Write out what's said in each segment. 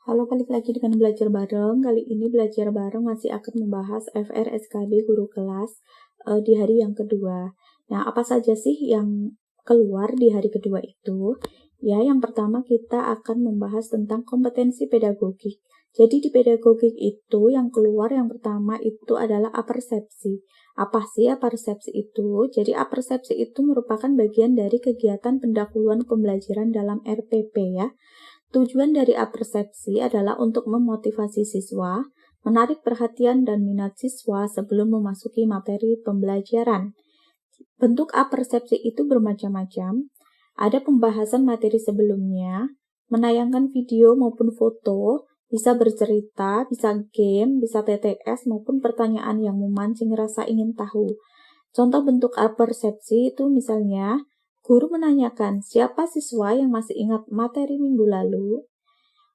Halo, balik lagi dengan belajar bareng. Kali ini belajar bareng masih akan membahas FR SKB guru kelas di hari yang kedua. Nah, apa saja sih yang keluar di hari kedua itu? Ya, yang pertama kita akan membahas tentang kompetensi pedagogik. Jadi di pedagogik itu yang keluar yang pertama itu adalah apersepsi. Apa sih apersepsi itu? Jadi apersepsi itu merupakan bagian dari kegiatan pendahuluan pembelajaran dalam RPP ya. Tujuan dari apersepsi adalah untuk memotivasi siswa, menarik perhatian dan minat siswa sebelum memasuki materi pembelajaran. Bentuk apersepsi itu bermacam-macam. Ada pembahasan materi sebelumnya, menayangkan video maupun foto, bisa bercerita, bisa game, bisa TTS maupun pertanyaan yang memancing rasa ingin tahu. Contoh bentuk apersepsi itu misalnya, guru menanyakan siapa siswa yang masih ingat materi minggu lalu.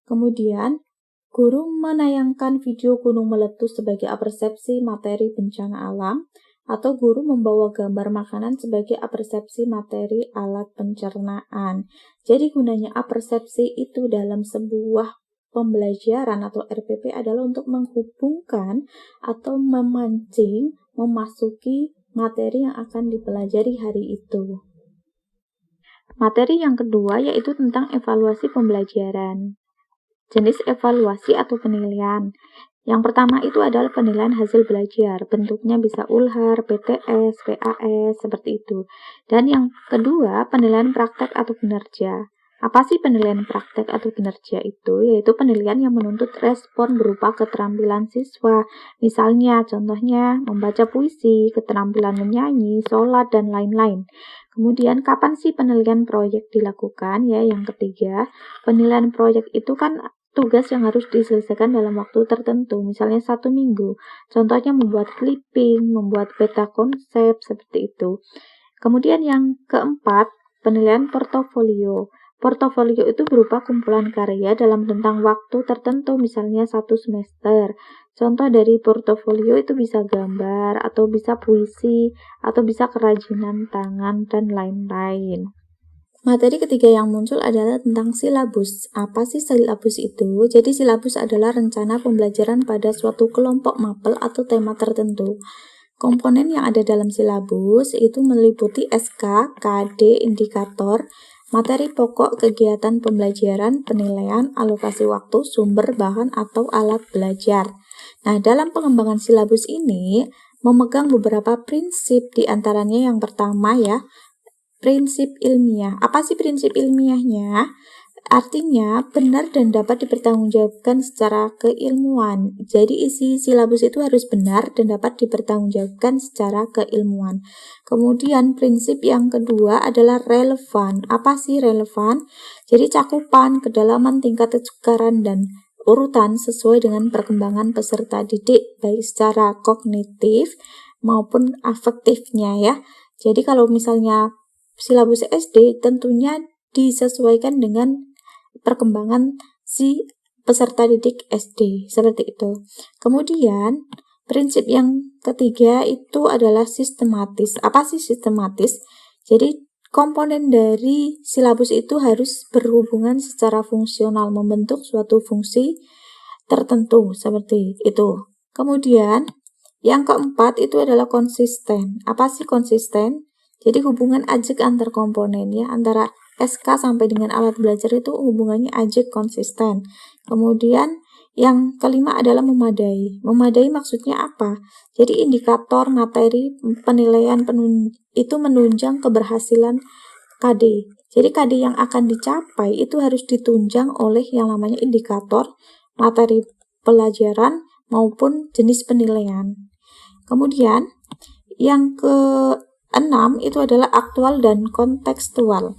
Kemudian, guru menayangkan video gunung meletus sebagai apersepsi materi bencana alam, atau guru membawa gambar makanan sebagai apersepsi materi alat pencernaan. Jadi gunanya apersepsi itu dalam sebuah pembelajaran atau RPP adalah untuk menghubungkan atau memancing memasuki materi yang akan dipelajari hari itu. Materi yang kedua yaitu tentang evaluasi pembelajaran. Jenis evaluasi atau penilaian. Yang pertama itu adalah penilaian hasil belajar. Bentuknya bisa ULHAR, PTS, PAS, seperti itu. Dan yang kedua, penilaian praktek atau kinerja. Apa sih penilaian praktek atau kinerja itu? Yaitu penilaian yang menuntut respon berupa keterampilan siswa. Misalnya, contohnya membaca puisi, keterampilan menyanyi, sholat, dan lain-lain. Kemudian, kapan sih penilaian proyek dilakukan? Ya, yang ketiga, penilaian proyek itu kan tugas yang harus diselesaikan dalam waktu tertentu, misalnya 1 minggu. Contohnya membuat clipping, membuat peta konsep, seperti itu. Kemudian yang keempat, penilaian portofolio. Portofolio itu berupa kumpulan karya dalam rentang waktu tertentu, misalnya 1 semester. Contoh dari portofolio itu bisa gambar, atau bisa puisi, atau bisa kerajinan tangan, dan lain-lain. Materi ketiga yang muncul adalah tentang silabus. Apa sih silabus itu? Jadi silabus adalah rencana pembelajaran pada suatu kelompok mapel atau tema tertentu. Komponen yang ada dalam silabus itu meliputi SK, KD, indikator, materi pokok, kegiatan pembelajaran, penilaian, alokasi waktu, sumber, bahan, atau alat belajar. Nah, dalam pengembangan silabus ini memegang beberapa prinsip, diantaranya yang pertama ya, prinsip ilmiah. Apa sih prinsip ilmiahnya? Artinya benar dan dapat dipertanggungjawabkan secara keilmuan. Jadi isi silabus itu harus benar dan dapat dipertanggungjawabkan secara keilmuan. Kemudian prinsip yang kedua adalah relevan. Apa sih relevan? Jadi cakupan, kedalaman, tingkat kesukaran, dan urutan sesuai dengan perkembangan peserta didik baik secara kognitif maupun afektifnya ya. Jadi kalau misalnya silabus SD tentunya disesuaikan dengan perkembangan si peserta didik SD, seperti itu. Kemudian, prinsip yang ketiga itu adalah sistematis. Apa sih sistematis? Jadi, komponen dari silabus itu harus berhubungan secara fungsional, membentuk suatu fungsi tertentu, seperti itu. Kemudian, yang keempat itu adalah konsisten. Apa sih konsisten? Jadi hubungan ajek antar komponen ya, antara SK sampai dengan alat belajar itu hubungannya ajek konsisten. Kemudian yang kelima adalah memadai. Memadai maksudnya apa? Jadi indikator materi penilaian itu menunjang keberhasilan KD. Jadi KD yang akan dicapai itu harus ditunjang oleh yang namanya indikator materi pelajaran maupun jenis penilaian. Kemudian yang keenam itu adalah aktual dan kontekstual.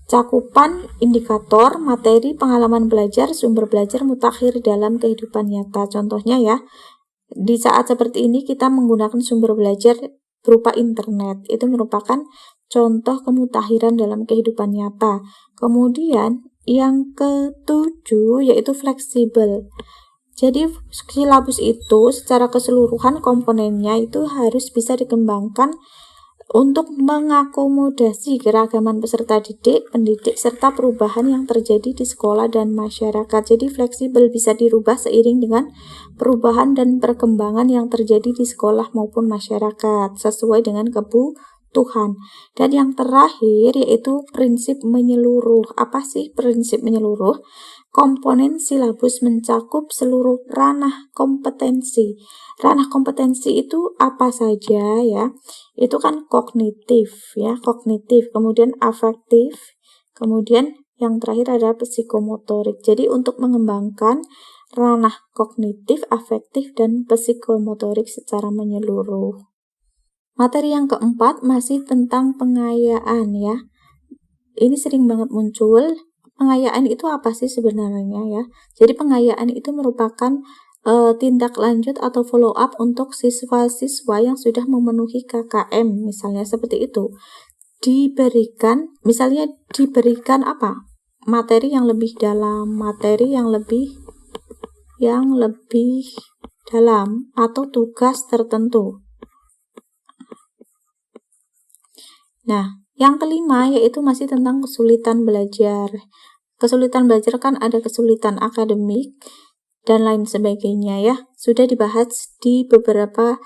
Cakupan indikator, materi, pengalaman belajar, sumber belajar mutakhir dalam kehidupan nyata. Contohnya ya, di saat seperti ini kita menggunakan sumber belajar berupa internet. Itu merupakan contoh kemutakhiran dalam kehidupan nyata. Kemudian yang ketujuh yaitu fleksibel. Jadi silabus itu secara keseluruhan komponennya itu harus bisa dikembangkan untuk mengakomodasi keragaman peserta didik, pendidik, serta perubahan yang terjadi di sekolah dan masyarakat. Jadi fleksibel, bisa dirubah seiring dengan perubahan dan perkembangan yang terjadi di sekolah maupun masyarakat, sesuai dengan kebutuhan. Dan yang terakhir yaitu prinsip menyeluruh. Apa sih prinsip menyeluruh? Komponen silabus mencakup seluruh ranah kompetensi. Ranah kompetensi itu apa saja ya? Itu kan kognitif ya, kognitif, kemudian afektif, kemudian yang terakhir adalah psikomotorik. Jadi untuk mengembangkan ranah kognitif, afektif, dan psikomotorik secara menyeluruh. Materi yang keempat masih tentang pengayaan ya. Ini sering banget muncul. Pengayaan itu apa sih sebenarnya ya? Jadi pengayaan itu merupakan tindak lanjut atau follow up untuk siswa-siswa yang sudah memenuhi KKM, misalnya seperti itu. Misalnya diberikan apa? Materi yang lebih dalam, materi yang lebih dalam, atau tugas tertentu. Nah, yang kelima yaitu masih tentang kesulitan belajar. Kesulitan belajar kan ada kesulitan akademik dan lain sebagainya ya. Sudah dibahas di beberapa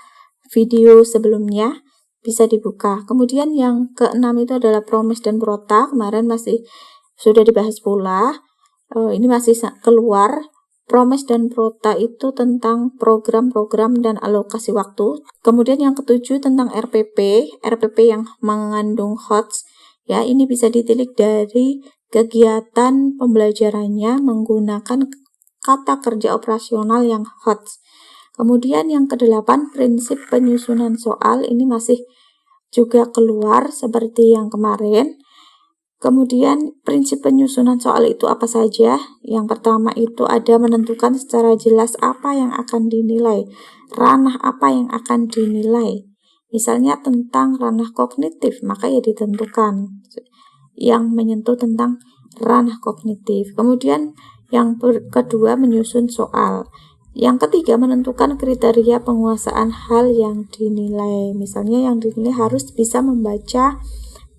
video sebelumnya, bisa dibuka. Kemudian yang keenam itu adalah promes dan prota, kemarin masih sudah dibahas pula. Ini masih keluar. Promes dan prota itu tentang program-program dan alokasi waktu. Kemudian yang ketujuh tentang RPP yang mengandung HOTS. Ya, ini bisa ditilik dari kegiatan pembelajarannya menggunakan kata kerja operasional yang HOTS. Kemudian yang kedelapan, prinsip penyusunan soal, ini masih juga keluar seperti yang kemarin. Kemudian prinsip penyusunan soal itu apa saja? Yang pertama itu ada menentukan secara jelas apa yang akan dinilai, ranah apa yang akan dinilai. Misalnya tentang ranah kognitif, maka ya ditentukan yang menyentuh tentang ranah kognitif. Kemudian yang kedua menyusun soal. Yang ketiga menentukan kriteria penguasaan hal yang dinilai. Misalnya yang dinilai harus bisa membaca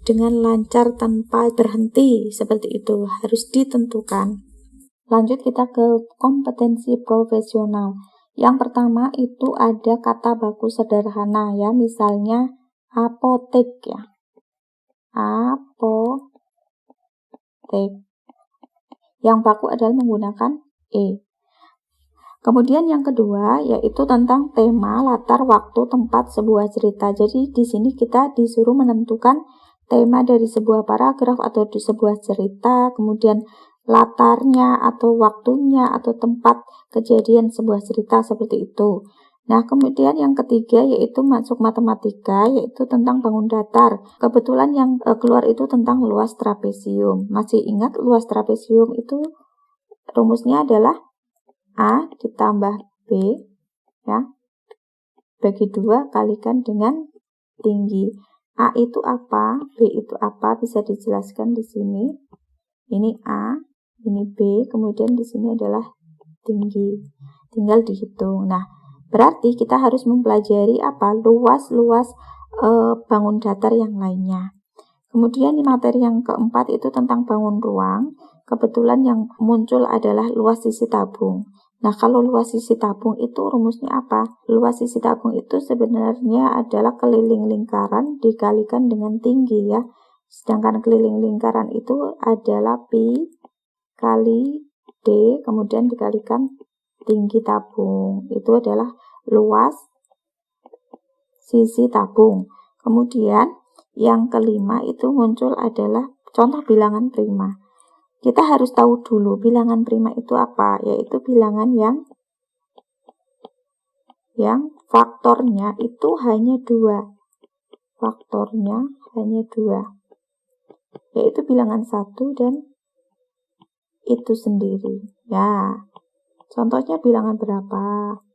dengan lancar tanpa berhenti, seperti itu harus ditentukan. Lanjut kita ke kompetensi profesional. Yang pertama itu ada kata baku sederhana ya, misalnya apotek ya. Apotek. Yang baku adalah menggunakan E. Kemudian yang kedua yaitu tentang tema, latar, waktu, tempat sebuah cerita. Jadi di sini kita disuruh menentukan tema dari sebuah paragraf atau di sebuah cerita, kemudian latarnya atau waktunya atau tempat kejadian sebuah cerita, seperti itu. Nah, kemudian yang ketiga yaitu masuk matematika, yaitu tentang bangun datar. Kebetulan yang keluar itu tentang luas trapesium. Masih ingat luas trapesium itu rumusnya adalah A ditambah B ya, bagi 2 kalikan dengan tinggi. A itu apa, B itu apa, bisa dijelaskan di sini. Ini A, ini B, kemudian di sini adalah tinggi. Tinggal dihitung. Nah, berarti kita harus mempelajari apa? Luas-luas bangun datar yang lainnya. Kemudian materi yang keempat itu tentang bangun ruang. Kebetulan yang muncul adalah luas sisi tabung. Nah, kalau luas sisi tabung itu rumusnya apa? Luas sisi tabung itu sebenarnya adalah keliling lingkaran dikalikan dengan tinggi ya. Sedangkan keliling lingkaran itu adalah pi kali D, kemudian dikalikan tinggi tabung. Itu adalah luas sisi tabung. Kemudian yang kelima itu muncul adalah contoh bilangan prima. Kita harus tahu dulu bilangan prima itu apa, yaitu bilangan yang faktornya itu hanya 2. Faktornya hanya 2. Yaitu bilangan 1 dan itu sendiri. Ya. Contohnya bilangan berapa?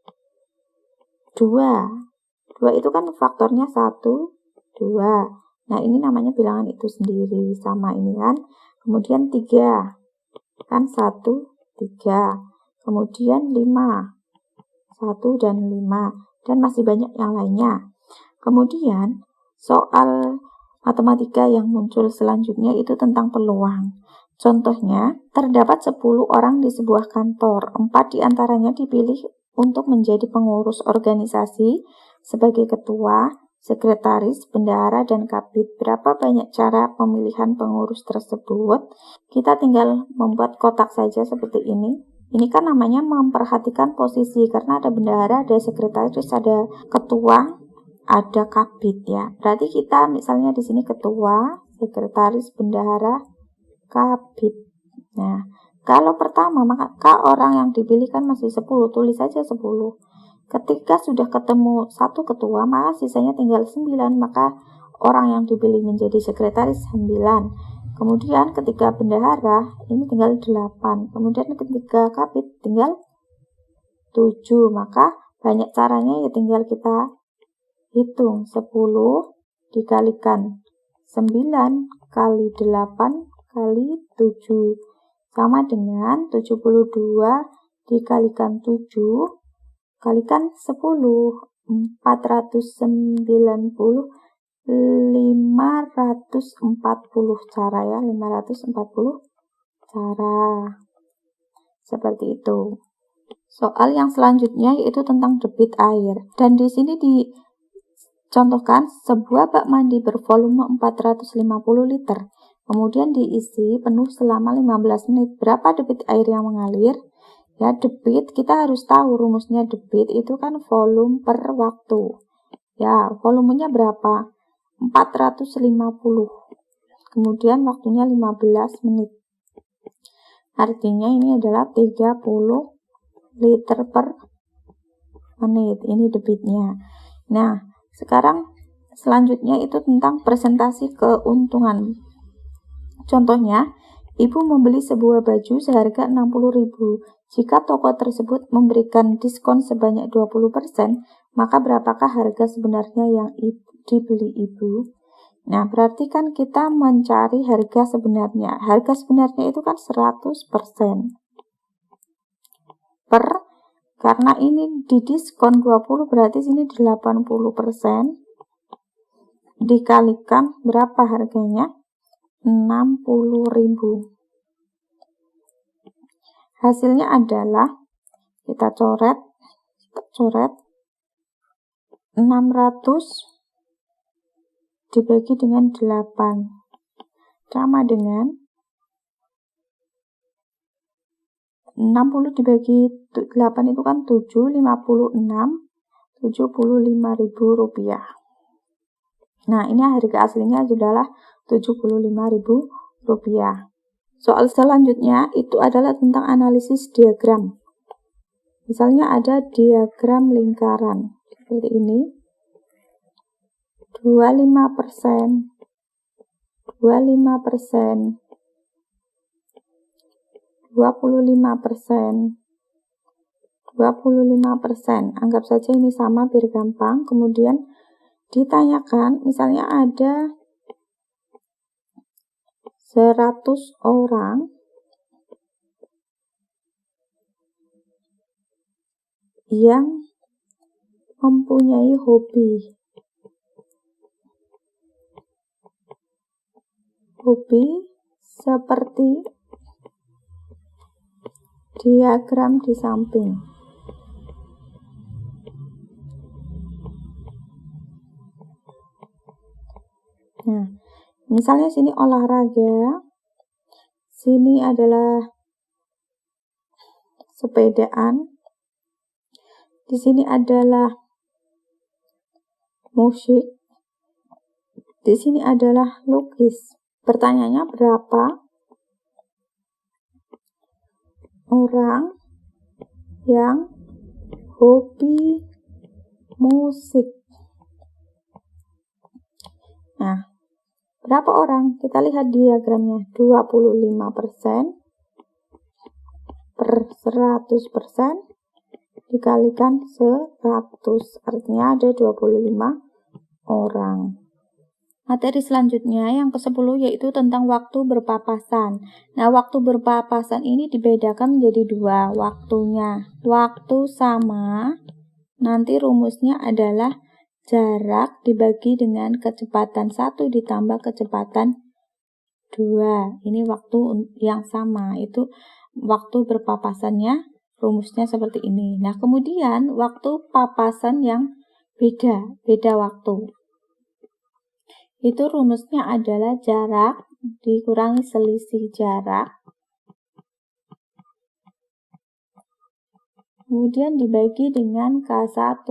2. 2 itu kan faktornya 1, 2. Nah, ini namanya bilangan itu sendiri. Sama ini kan. Kemudian 3, kan 1, 3. Kemudian 5, 1 dan 5. Dan masih banyak yang lainnya. Kemudian Soal matematika yang muncul selanjutnya itu tentang peluang. Contohnya, terdapat 10 orang di sebuah kantor, 4 diantaranya dipilih untuk menjadi pengurus organisasi sebagai ketua, sekretaris, bendahara, dan kabid. Berapa banyak cara pemilihan pengurus tersebut? Kita tinggal membuat kotak saja seperti ini. Ini kan namanya memperhatikan posisi, karena ada bendahara, ada sekretaris, ada ketua, ada kabid ya. Berarti kita misalnya di sini ketua, sekretaris, bendahara, kabid. Nah, kalau pertama maka orang yang dipilih kan masih 10, tulis saja 10. Ketika sudah ketemu satu ketua, maka sisanya tinggal 9, maka orang yang dipilih menjadi sekretaris 9. Kemudian ketika bendahara ini tinggal 8. Kemudian ketika kabid tinggal 7. Maka banyak caranya ya, tinggal kita hitung 10 dikalikan 9 kali 8 kali 7 sama dengan 72 dikalikan 7 kalikan 10, 490, 540 cara ya, 540 cara. Seperti itu. Soal yang selanjutnya yaitu tentang debit air. Dan di sini dicontohkan sebuah bak mandi bervolume 450 liter. Kemudian diisi penuh selama 15 menit. Berapa debit air yang mengalir? Ya, debit kita harus tahu rumusnya. Debit itu kan volume per waktu. Ya, volumenya berapa? 450. Kemudian waktunya 15 menit. Artinya ini adalah 30 liter per menit. Ini debitnya. Nah, sekarang selanjutnya itu tentang presentasi keuntungan. Contohnya, ibu membeli sebuah baju seharga 60.000. Jika toko tersebut memberikan diskon sebanyak 20%, maka berapakah harga sebenarnya yang dibeli ibu? Nah, berarti kan kita mencari harga sebenarnya. Harga sebenarnya itu kan 100%. Karena ini didiskon 20, berarti sini 80%. Dikalikan berapa harganya? 60.000. Hasilnya adalah kita coret 600 dibagi dengan 8 sama dengan 60 dibagi 8 itu kan 7, 56, 75.000 rupiah. Nah, ini harga aslinya adalah 75.000 rupiah. Soal selanjutnya itu adalah tentang analisis diagram. Misalnya ada diagram lingkaran seperti ini. 25%, 25%, 25%, 25%. Anggap saja ini sama biar gampang. Kemudian ditanyakan, misalnya ada 100 orang yang mempunyai hobi seperti diagram di samping. Nah, misalnya sini olahraga, sini adalah sepedaan, di sini adalah musik, di sini adalah lukis. Pertanyaannya berapa orang yang hobi musik? Nah, berapa orang? Kita lihat diagramnya. 25% per 100% dikalikan 100. Artinya ada 25 orang. Materi selanjutnya yang ke-10 yaitu tentang waktu berpapasan. Nah, waktu berpapasan ini dibedakan menjadi 2 waktunya. Waktu sama, nanti rumusnya adalah jarak dibagi dengan kecepatan 1 ditambah kecepatan 2. Ini waktu yang sama, itu waktu berpapasannya, rumusnya seperti ini. Nah, kemudian waktu papasan yang beda waktu. Itu rumusnya adalah jarak dikurangi selisih jarak, kemudian dibagi dengan K1,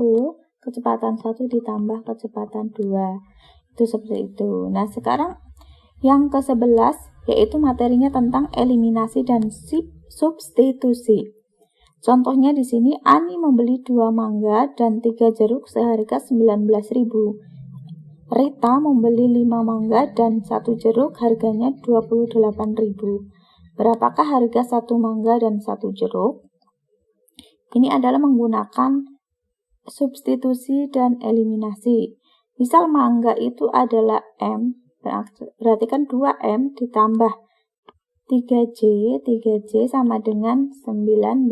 kecepatan 1 ditambah kecepatan 2. Itu seperti itu. Nah, sekarang yang ke-11 yaitu materinya tentang eliminasi dan substitusi. Contohnya di sini Ani membeli 2 mangga dan 3 jeruk seharga 19.000. Rita membeli 5 mangga dan 1 jeruk harganya 28.000. Berapakah harga 1 mangga dan 1 jeruk? Ini adalah menggunakan substitusi dan eliminasi. Misal mangga itu adalah M, berarti kan 2M ditambah 3J sama dengan 19.000.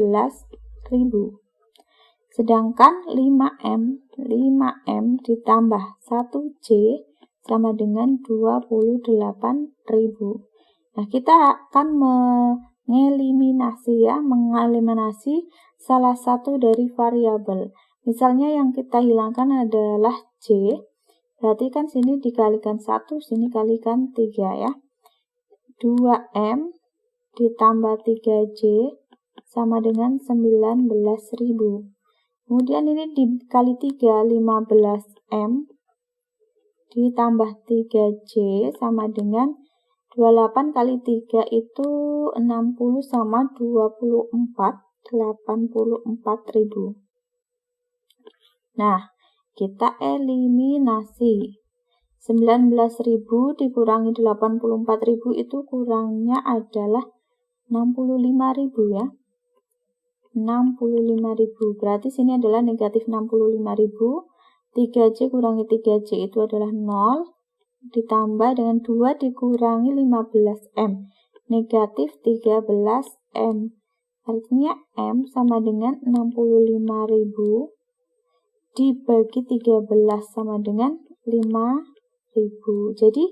Sedangkan 5M ditambah 1J sama dengan 28.000. Nah, kita akan mengeliminasi salah satu dari variabel. Misalnya yang kita hilangkan adalah J, berarti kan sini dikalikan 1, sini kalikan 3 ya. 2M ditambah 3J sama dengan 19.000. Kemudian ini dikali 3, 15M ditambah 3J sama dengan 28 kali 3 itu 60 sama 24, 84.000. Nah, kita eliminasi. 19.000 dikurangi 84.000 itu kurangnya adalah 65.000 ya. 65.000. Berarti sini adalah negatif 65.000. 3J kurangi 3J itu adalah 0. Ditambah dengan 2 dikurangi 15M. Negatif 13M. Artinya M sama dengan 65.000 dibagi 13 sama dengan 5.000. Jadi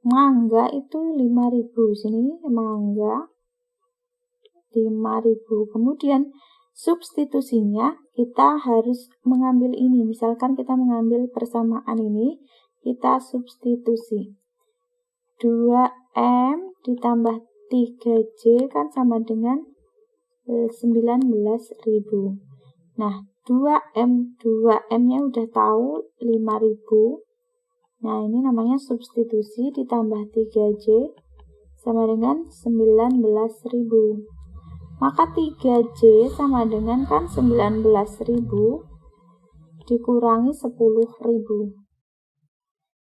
mangga itu 5.000. Sini mangga 5.000. Kemudian substitusinya kita harus mengambil ini. Misalkan kita mengambil persamaan ini, kita substitusi. 2M ditambah 3J kan sama dengan 19.000. Nah, 2M-nya udah tahu 5.000. Nah, ini namanya substitusi ditambah 3J sama dengan 19.000. Maka 3J sama dengan kan 19.000 dikurangi 10.000.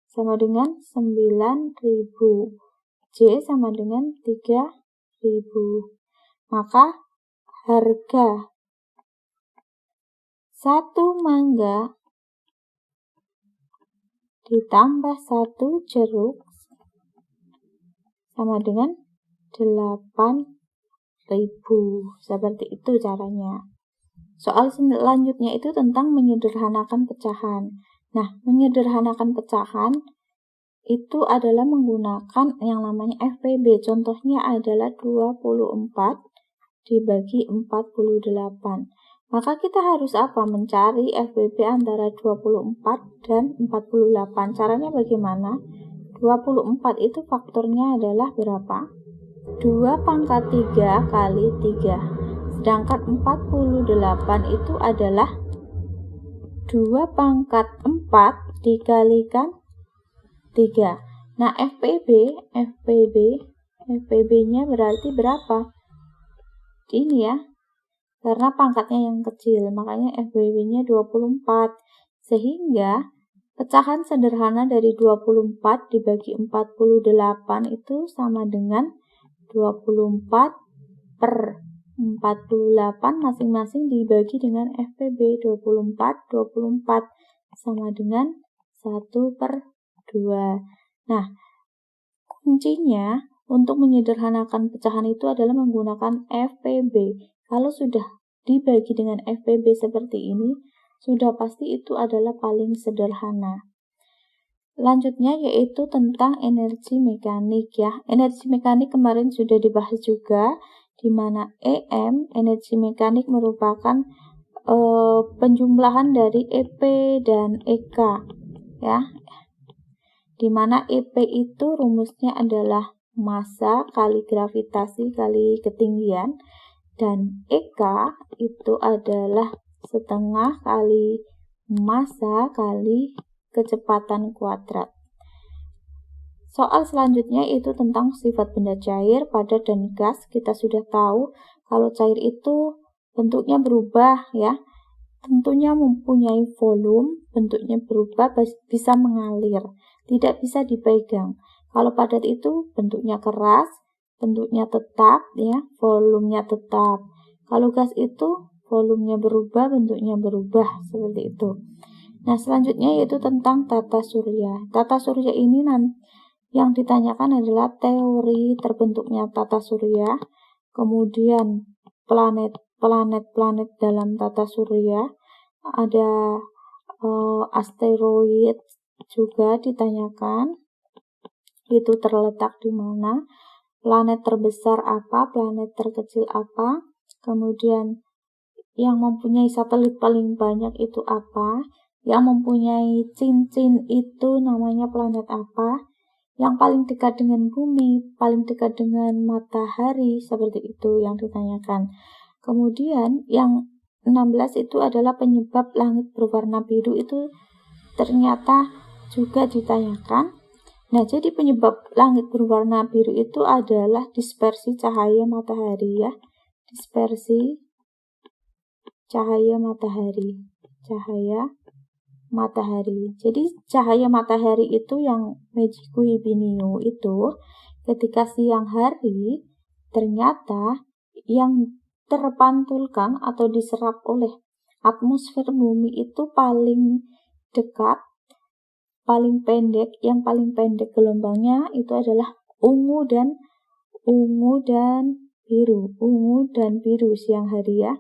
Sama dengan 9.000. J sama dengan 3.000. Maka harga 1 mangga ditambah 1 jeruk sama dengan 8.000. Seperti itu caranya. Soal selanjutnya itu tentang menyederhanakan pecahan. Nah, menyederhanakan pecahan itu adalah menggunakan yang namanya FPB. Contohnya adalah 24 dibagi 48. Maka kita harus apa? Mencari FPB antara 24 dan 48. Caranya bagaimana? 24 itu faktornya adalah berapa? 2 pangkat 3 kali 3. Sedangkan 48 itu adalah 2 pangkat 4 dikalikan 3. Nah, FPB-nya berarti berapa? Ini ya. Karena pangkatnya yang kecil, makanya FPB-nya 24. Sehingga pecahan sederhana dari 24 dibagi 48 itu sama dengan 24 per 48 masing-masing dibagi dengan FPB 24 sama dengan 1 per 2. Nah, kuncinya untuk menyederhanakan pecahan itu adalah menggunakan FPB. Kalau sudah dibagi dengan FPB seperti ini, sudah pasti itu adalah paling sederhana. Lanjutnya yaitu tentang energi mekanik ya. Energi mekanik kemarin sudah dibahas juga, di mana EM, energi mekanik merupakan penjumlahan dari EP dan EK ya. Di mana EP itu rumusnya adalah massa kali gravitasi kali ketinggian, dan EK itu adalah setengah kali massa kali kecepatan kuadrat. Soal selanjutnya itu tentang sifat benda cair, padat, dan gas. Kita sudah tahu kalau cair itu bentuknya berubah ya. Tentunya mempunyai volume, bentuknya berubah, bisa mengalir, tidak bisa dipegang. Kalau padat itu bentuknya keras, bentuknya tetap ya, volumenya tetap. Kalau gas itu volumenya berubah, bentuknya berubah, seperti itu. Nah, selanjutnya yaitu tentang tata surya. Tata surya ini yang ditanyakan adalah teori terbentuknya tata surya, kemudian planet-planet dalam tata surya, ada asteroid juga ditanyakan, itu terletak di mana, planet terbesar apa, planet terkecil apa, kemudian yang mempunyai satelit paling banyak itu apa, yang mempunyai cincin itu namanya planet apa, yang paling dekat dengan bumi, paling dekat dengan matahari, seperti itu yang ditanyakan. Kemudian yang 16 itu adalah penyebab langit berwarna biru, itu ternyata juga ditanyakan. Nah, jadi penyebab langit berwarna biru itu adalah dispersi cahaya matahari ya. Dispersi cahaya matahari. Jadi cahaya matahari itu yang Magicu Hibiniu itu ketika siang hari ternyata yang terpantulkan atau diserap oleh atmosfer bumi itu paling dekat, paling pendek, yang paling pendek gelombangnya itu adalah ungu dan biru siang hari ya.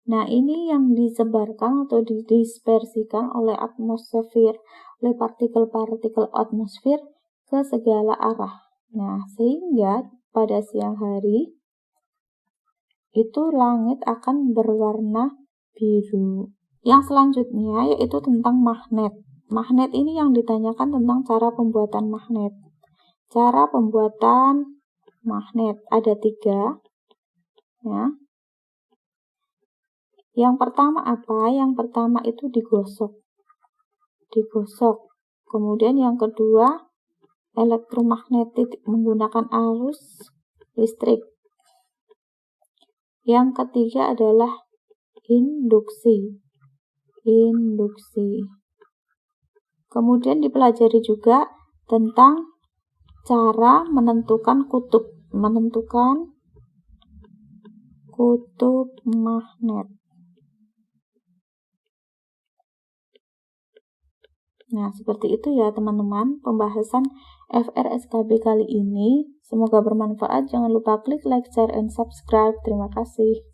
Nah, ini yang disebarkan atau didispersikan oleh atmosfer, oleh partikel-partikel atmosfer ke segala arah. Nah, sehingga pada siang hari itu langit akan berwarna biru. Yang selanjutnya yaitu tentang magnet. Magnet ini yang ditanyakan tentang cara pembuatan magnet. Cara pembuatan magnet ada 3 ya. Yang pertama apa? Yang pertama itu digosok. Kemudian yang kedua elektromagnetik menggunakan arus listrik. Yang ketiga adalah induksi. Kemudian dipelajari juga tentang cara menentukan kutub magnet. Nah, seperti itu ya teman-teman pembahasan FR/SKB kali ini. Semoga bermanfaat. Jangan lupa klik like, share, and subscribe. Terima kasih.